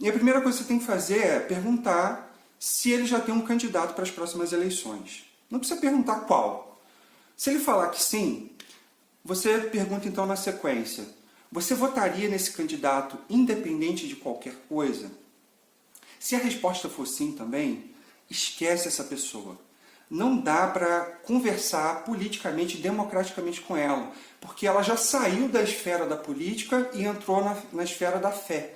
E a primeira coisa que você tem que fazer é perguntar se ele já tem um candidato para as próximas eleições. Não precisa perguntar qual. Se ele falar que sim, você pergunta então na sequência: você votaria nesse candidato independente de qualquer coisa? Se a resposta for sim também, esquece essa pessoa. Não dá para conversar politicamente, democraticamente com ela, porque ela já saiu da esfera da política e entrou na esfera da fé.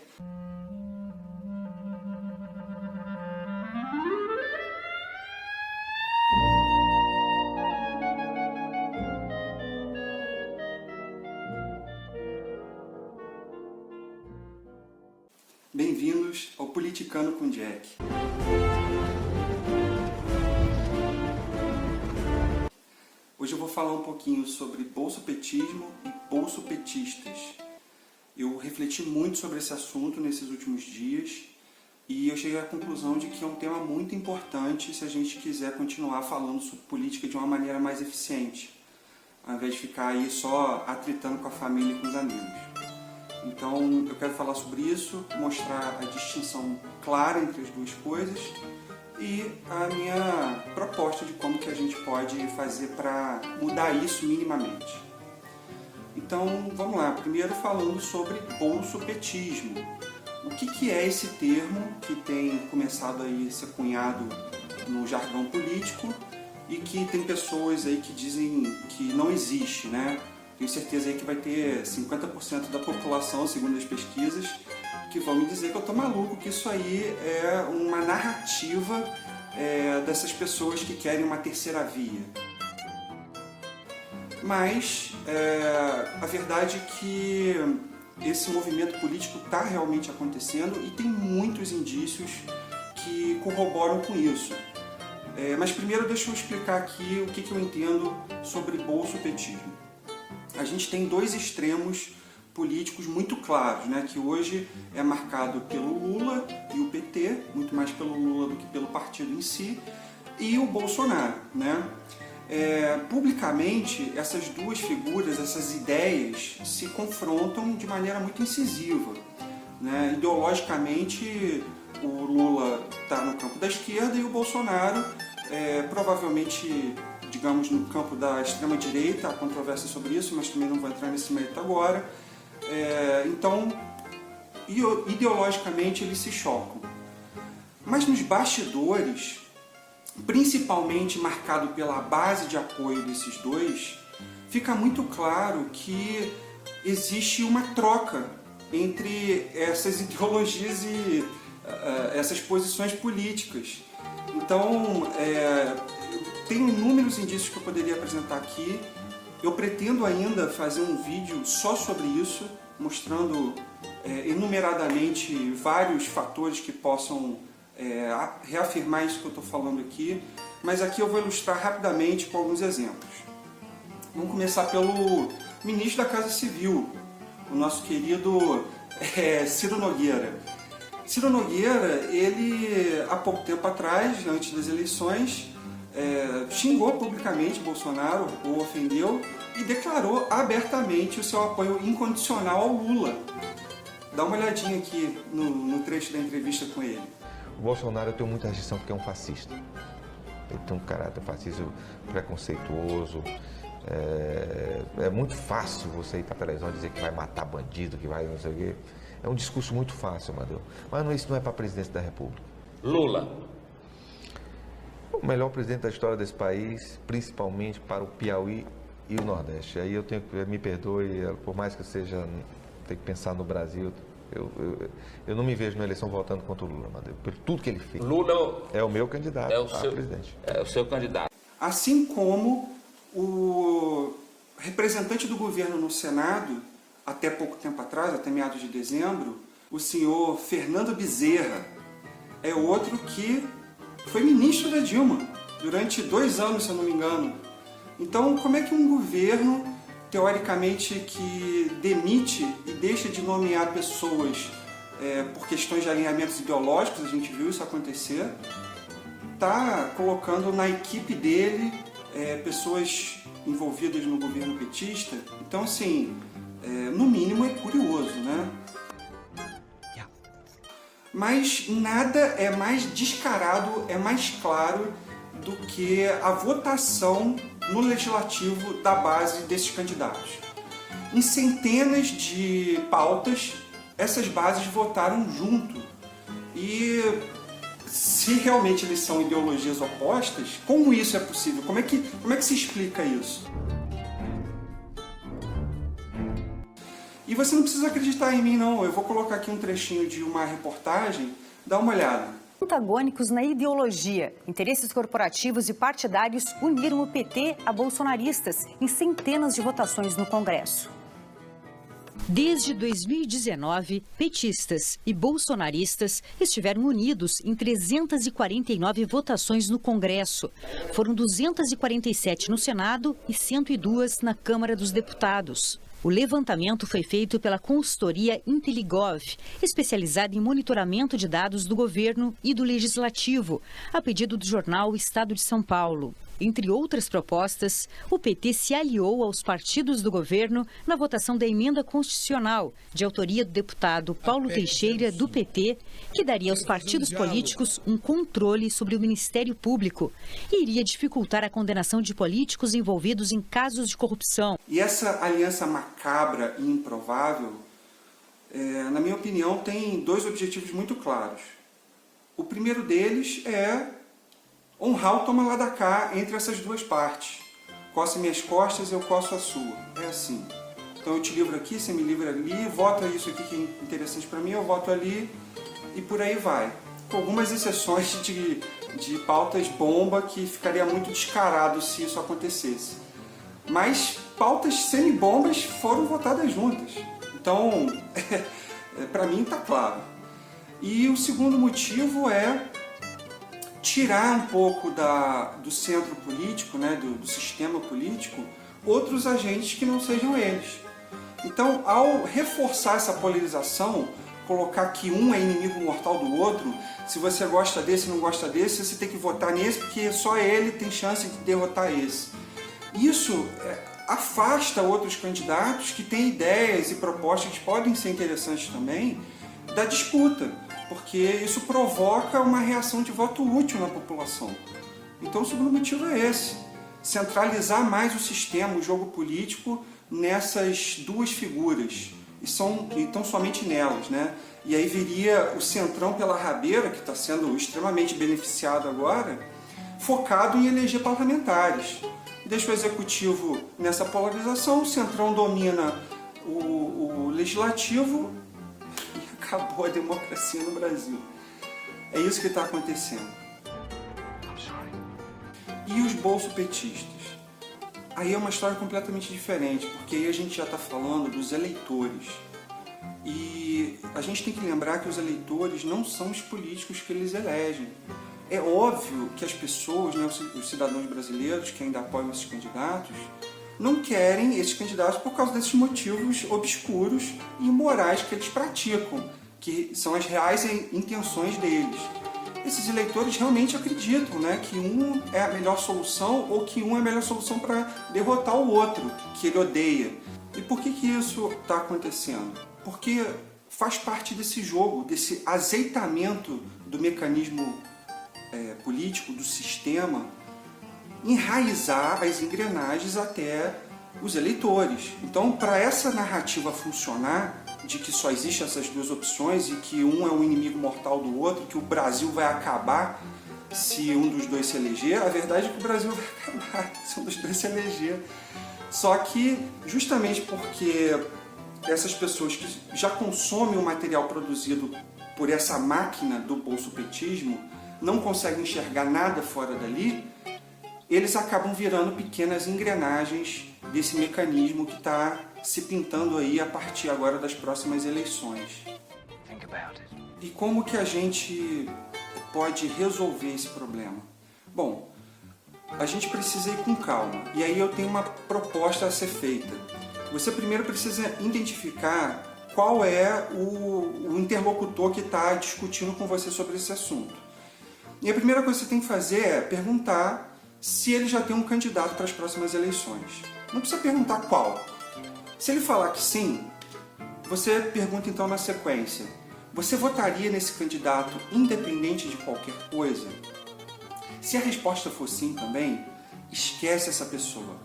Bem-vindos ao Politicano com Jack. Hoje eu vou falar um pouquinho sobre bolsopetismo e bolsopetistas. Eu refleti muito sobre esse assunto nesses últimos dias e eu cheguei à conclusão de que é um tema muito importante se a gente quiser continuar falando sobre política de uma maneira mais eficiente, ao invés de ficar aí só atritando com a família e com os amigos. Então eu quero falar sobre isso, mostrar a distinção clara entre as duas coisas e a minha proposta de como que a gente pode fazer para mudar isso minimamente. Então vamos lá, primeiro falando sobre bolsopetismo. O que é esse termo que tem começado a ser cunhado no jargão político e que tem pessoas aí que dizem que não existe, né? Tenho certeza aí que vai ter 50% da população, segundo as pesquisas, que vão me dizer que eu estou maluco, que isso aí é uma narrativa dessas pessoas que querem uma terceira via. Mas a verdade é que esse movimento político está realmente acontecendo e tem muitos indícios que corroboram com isso. Mas primeiro deixa eu explicar aqui o que eu entendo sobre bolsopetismo. A gente tem dois extremos políticos muito claros, né, que hoje é marcado pelo Lula e o PT, muito mais pelo Lula do que pelo partido em si, e o Bolsonaro, né? Publicamente, essas duas figuras, essas ideias, se confrontam de maneira muito incisiva, né? Ideologicamente, o Lula está no campo da esquerda e o Bolsonaro, provavelmente, digamos, no campo da extrema-direita. Há controvérsia sobre isso, mas também não vou entrar nesse mérito agora. Então, ideologicamente, eles se chocam. Mas nos bastidores, principalmente marcado pela base de apoio desses dois, fica muito claro que existe uma troca entre essas ideologias e essas posições políticas. Então, tenho inúmeros indícios que eu poderia apresentar aqui. Eu pretendo ainda fazer um vídeo só sobre isso, mostrando enumeradamente vários fatores que possam reafirmar isso que eu estou falando aqui, mas aqui eu vou ilustrar rapidamente com alguns exemplos. Vamos começar pelo ministro da Casa Civil, o nosso querido Ciro Nogueira. Ciro Nogueira, ele há pouco tempo atrás, antes das eleições, xingou publicamente Bolsonaro, o ofendeu e declarou abertamente o seu apoio incondicional ao Lula. Dá uma olhadinha aqui no trecho da entrevista com ele. O Bolsonaro, eu tenho muita rejeição porque é um fascista. Ele tem um caráter fascista, preconceituoso. É muito fácil você ir para a televisão e dizer que vai matar bandido, que vai não sei o quê. É um discurso muito fácil, Amadeu. Mas isso não é para a presidência da República. Lula. O melhor presidente da história desse país, principalmente para o Piauí e o Nordeste. Aí eu tenho que, me perdoe, por mais que eu seja, tenho que pensar no Brasil, eu não me vejo na eleição votando contra o Lula, Amadeu, por tudo que ele fez. Lula é o meu candidato a presidente. É o seu candidato. Assim como o representante do governo no Senado, até pouco tempo atrás, até meados de dezembro, o senhor Fernando Bezerra, é outro que foi ministro da Dilma durante 2 anos, se eu não me engano. Então, como é que um governo, teoricamente, que demite e deixa de nomear pessoas por questões de alinhamentos ideológicos, a gente viu isso acontecer, está colocando na equipe dele pessoas envolvidas no governo petista? Então, assim, no mínimo é curioso, né? mas nada é mais descarado, é mais claro do que a votação no legislativo da base desses candidatos. Em centenas de pautas, essas bases votaram junto. E se realmente eles são ideologias opostas, como isso é possível? Como é que se explica isso? E você não precisa acreditar em mim, não. Eu vou colocar aqui um trechinho de uma reportagem, dá uma olhada. Antagônicos na ideologia, interesses corporativos e partidários uniram o PT a bolsonaristas em centenas de votações no Congresso. Desde 2019, petistas e bolsonaristas estiveram unidos em 349 votações no Congresso. Foram 247 no Senado e 102 na Câmara dos Deputados. O levantamento foi feito pela consultoria Inteligov, especializada em monitoramento de dados do governo e do legislativo, a pedido do jornal Estado de São Paulo. Entre outras propostas, o PT se aliou aos partidos do governo na votação da emenda constitucional, de autoria do deputado Paulo Teixeira, do PT, que daria aos partidos políticos um controle sobre o Ministério Público e iria dificultar a condenação de políticos envolvidos em casos de corrupção. E essa aliança macabra e improvável, na minha opinião, tem dois objetivos muito claros. O primeiro deles é honrar o toma lá da cá entre essas duas partes. Coce minhas costas, eu coço a sua. É assim. Então eu te livro aqui, você me livra ali, vota isso aqui que é interessante para mim, eu voto ali e por aí vai. Com algumas exceções de pautas bomba que ficaria muito descarado se isso acontecesse. Mas pautas semi-bombas foram votadas juntas. Então, para mim está claro. E o segundo motivo é tirar um pouco do centro político, né, do sistema político, outros agentes que não sejam eles. Então, ao reforçar essa polarização, colocar que um é inimigo mortal do outro, se você gosta desse e não gosta desse, você tem que votar nesse porque só ele tem chance de derrotar esse. Isso afasta outros candidatos que têm ideias e propostas que podem ser interessantes também da disputa, porque isso provoca uma reação de voto útil na população. Então o segundo motivo é esse, centralizar mais o sistema, o jogo político nessas duas figuras, e tão somente nelas, né? E aí viria o centrão pela rabeira, que está sendo extremamente beneficiado agora, focado em eleger parlamentares. Deixa o executivo nessa polarização, o centrão domina o legislativo e acabou a democracia no Brasil. É isso que está acontecendo. E os bolsopetistas? Aí é uma história completamente diferente, porque aí a gente já está falando dos eleitores. E a gente tem que lembrar que os eleitores não são os políticos que eles elegem. É óbvio que as pessoas, né, os cidadãos brasileiros que ainda apoiam esses candidatos, não querem esses candidatos por causa desses motivos obscuros e imorais que eles praticam, que são as reais intenções deles. Esses eleitores realmente acreditam, né, que um é a melhor solução ou que um é a melhor solução para derrotar o outro, que ele odeia. E por que isso está acontecendo? Porque faz parte desse jogo, desse azeitamento do mecanismo político, do sistema, enraizar as engrenagens até os eleitores. Então, para essa narrativa funcionar, de que só existem essas duas opções e que um é um inimigo mortal do outro, que o Brasil vai acabar se um dos dois se eleger, a verdade é que o Brasil vai acabar se um dos dois se eleger. Só que, justamente porque essas pessoas que já consomem o material produzido por essa máquina do bolsopetismo não conseguem enxergar nada fora dali, eles acabam virando pequenas engrenagens desse mecanismo que está se pintando aí a partir agora das próximas eleições. E como que a gente pode resolver esse problema? Bom, a gente precisa ir com calma. E aí eu tenho uma proposta a ser feita. Você primeiro precisa identificar qual é o interlocutor que está discutindo com você sobre esse assunto. E a primeira coisa que você tem que fazer é perguntar se ele já tem um candidato para as próximas eleições. Não precisa perguntar qual. Se ele falar que sim, você pergunta então na sequência: Você votaria nesse candidato independente de qualquer coisa? Se a resposta for sim também, esquece essa pessoa.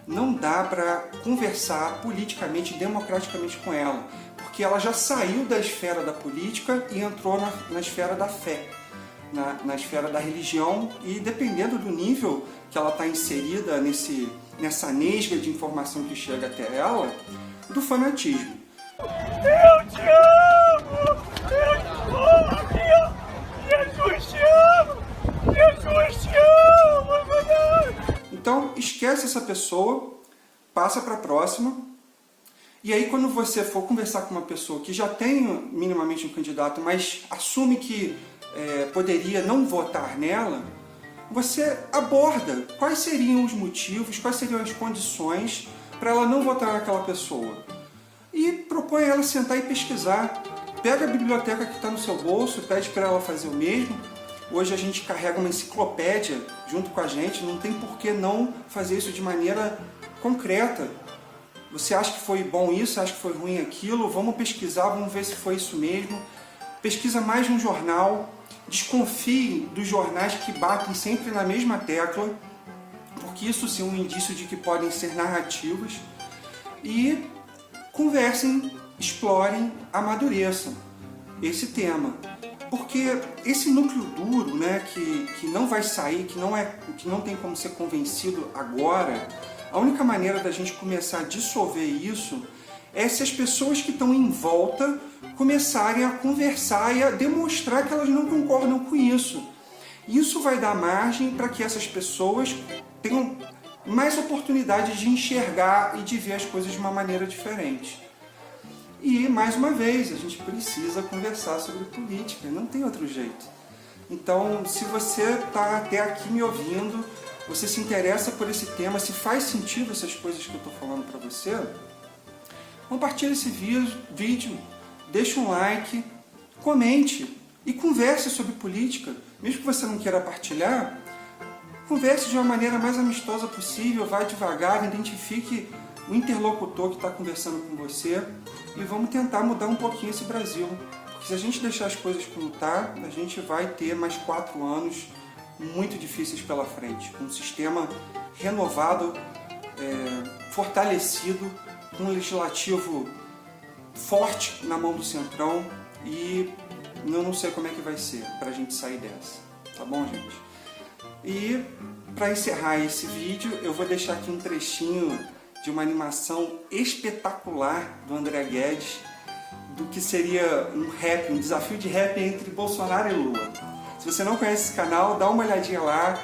Não dá para conversar politicamente, democraticamente com ela, porque ela já saiu da esfera da política e entrou na esfera da fé, na esfera da religião, e dependendo do nível que ela está inserida nessa nesga de informação que chega até ela, do fanatismo. Eu te amo! Eu te amo! Jesus te amo! Jesus te amo! Então, esquece essa pessoa, passa para a próxima, e aí quando você for conversar com uma pessoa que já tem minimamente um candidato, mas assume que poderia não votar nela, você aborda quais seriam os motivos, quais seriam as condições para ela não votar naquela pessoa. E propõe ela sentar e pesquisar. Pega a biblioteca que está no seu bolso, pede para ela fazer o mesmo. Hoje a gente carrega uma enciclopédia junto com a gente, não tem por que não fazer isso de maneira concreta. Você acha que foi bom isso, acha que foi ruim aquilo, vamos pesquisar, vamos ver se foi isso mesmo. Pesquisa mais no jornal, desconfie dos jornais que batem sempre na mesma tecla, porque isso sim é um indício de que podem ser narrativas. E conversem, explorem, amadureçam esse tema. Porque esse núcleo duro, né, que não vai sair, que não tem como ser convencido agora, a única maneira da gente começar a dissolver isso é se as pessoas que estão em volta começarem a conversar e a demonstrar que elas não concordam com isso. Isso vai dar margem para que essas pessoas tenham mais oportunidade de enxergar e de ver as coisas de uma maneira diferente. E, mais uma vez, a gente precisa conversar sobre política, não tem outro jeito. Então, se você está até aqui me ouvindo, você se interessa por esse tema, se faz sentido essas coisas que eu estou falando para você, compartilhe esse vídeo, deixe um like, comente e converse sobre política. Mesmo que você não queira partilhar, converse de uma maneira mais amistosa possível, vá devagar, identifique o interlocutor que está conversando com você e vamos tentar mudar um pouquinho esse Brasil. Porque se a gente deixar as coisas como está, a gente vai ter mais 4 anos muito difíceis pela frente. Um sistema renovado, fortalecido, com um legislativo forte na mão do Centrão e eu não sei como é que vai ser para a gente sair dessa. Tá bom, gente? E para encerrar esse vídeo, eu vou deixar aqui um trechinho de uma animação espetacular do André Guedes, do que seria um desafio de rap entre Bolsonaro e Lula. Se você não conhece esse canal, dá uma olhadinha lá.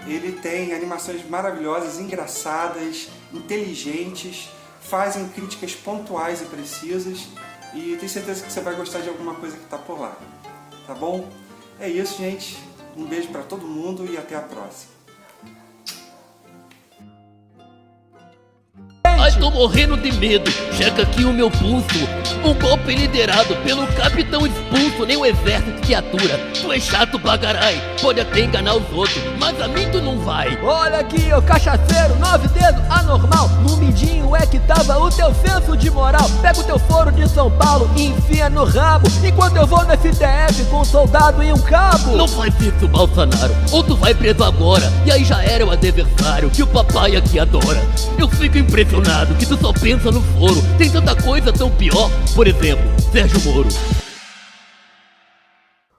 Ele tem animações maravilhosas, engraçadas, inteligentes, fazem críticas pontuais e precisas, e tenho certeza que você vai gostar de alguma coisa que está por lá. Tá bom? É isso, gente. Um beijo para todo mundo e até a próxima. Ai, tô morrendo de medo, checa aqui o meu pulso. Um golpe liderado pelo capitão expulso. Nem o exército te atura. Tu é chato pra carai, pode até enganar os outros, mas a mim tu não vai. Olha aqui, ô cachaceiro, 9 dedos, anormal. No midinho é que tava o teu senso de moral. Pega o teu foro de São Paulo e enfia no rabo, enquanto eu vou no STF com um soldado e um cabo. Não faz isso, Bolsonaro, ou tu vai preso agora. E aí já era o adversário que o papai aqui adora. Eu fico impressionado que tu só pensa no foro. Tem tanta coisa tão pior, por exemplo, Sérgio Moro.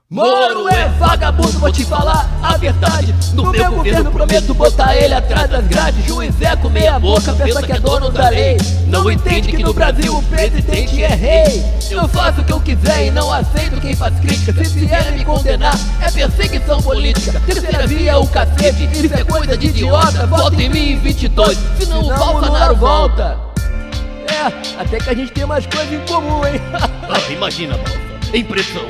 Moro é vagabundo, vou te falar a verdade. No meu governo prometo botar ele atrás das grades. Juiz Eco, meia boca, pensa que é dono da lei. Não entende que no Brasil o presidente é rei. Eu faço o que eu quiser e não aceito quem faz crítica. Se vier me condenar, é perseguição política. Terceira via é o cacete, isso é coisa de idiota. Vota em mim em 22, senão o Bolsonaro volta. É, até que a gente tem umas coisas em comum, hein? Imagina, Bolsa, impressão.